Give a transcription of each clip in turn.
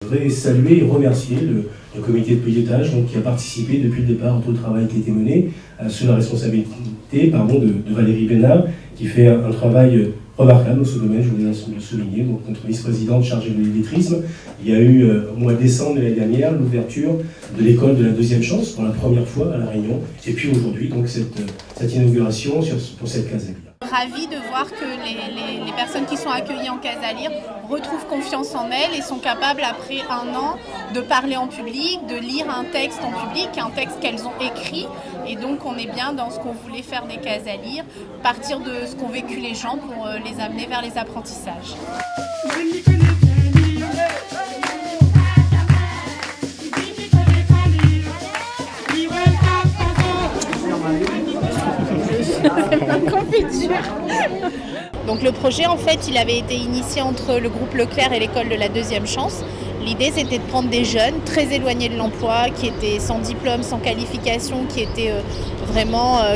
Je voudrais saluer et remercier le comité de pilotage qui a participé depuis le départ à tout le travail qui a été mené sous la responsabilité de Valérie Bénard, qui fait un travail remarquable dans ce domaine, je voulais le souligner. Donc, notre vice-présidente chargée de l'illettrisme. Il y a eu au mois de décembre de l'année dernière l'ouverture de l'école de la deuxième chance pour la première fois à La Réunion. Et puis aujourd'hui, donc cette inauguration pour cette case à lire. Ravie de voir que les personnes qui sont accueillies en case à lire retrouvent confiance en elles et sont capables, après un an, de parler en public, de lire un texte en public, un texte qu'elles ont écrit. Et donc on est bien dans ce qu'on voulait faire des cases à lire, partir de ce qu'ont vécu les gens pour les amener vers les apprentissages. Donc le projet, en fait, il avait été initié entre le groupe Leclerc et l'école de la deuxième chance. L'idée, c'était de prendre des jeunes très éloignés de l'emploi, qui étaient sans diplôme, sans qualification, qui étaient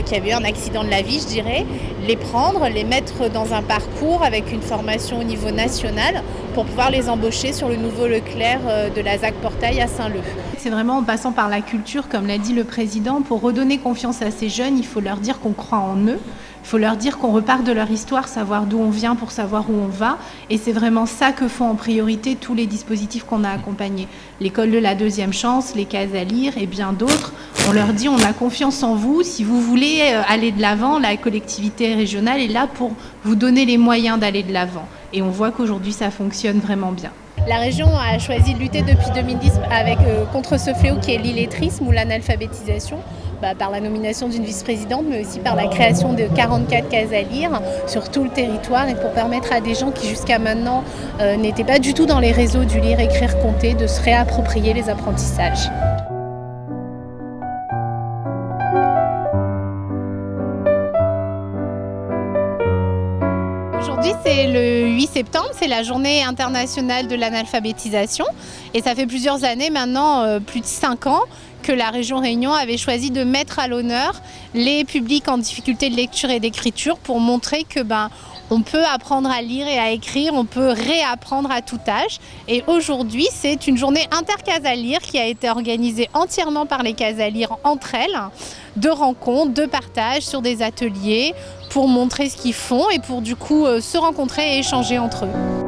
qui avaient eu un accident de la vie, je dirais, les prendre, les mettre dans un parcours avec une formation au niveau national pour pouvoir les embaucher sur le nouveau Leclerc de la ZAC Portail à Saint-Leu. C'est vraiment en passant par la culture, comme l'a dit le président, pour redonner confiance à ces jeunes, il faut leur dire qu'on croit en eux. Il faut leur dire qu'on repart de leur histoire, savoir d'où on vient pour savoir où on va. Et c'est vraiment ça que font en priorité tous les dispositifs qu'on a accompagnés. L'école de la deuxième chance, les cases à lire et bien d'autres. On leur dit on a confiance en vous. Si vous voulez aller de l'avant, la collectivité régionale est là pour vous donner les moyens d'aller de l'avant. Et on voit qu'aujourd'hui ça fonctionne vraiment bien. La région a choisi de lutter depuis 2010 contre ce fléau qui est l'illettrisme ou l'analphabétisation. Par la nomination d'une vice-présidente, mais aussi par la création de 44 cases à lire sur tout le territoire et pour permettre à des gens qui jusqu'à maintenant n'étaient pas du tout dans les réseaux du lire, écrire, compter, de se réapproprier les apprentissages. Aujourd'hui, c'est le 8 septembre, c'est la journée internationale de l'analphabétisation et ça fait plusieurs années maintenant, plus de 5 ans, que la région Réunion avait choisi de mettre à l'honneur les publics en difficulté de lecture et d'écriture pour montrer que on peut apprendre à lire et à écrire, on peut réapprendre à tout âge. Et aujourd'hui, c'est une journée intercase à lire qui a été organisée entièrement par les cases à lire entre elles, de rencontres, de partages sur des ateliers pour montrer ce qu'ils font et pour du coup se rencontrer et échanger entre eux.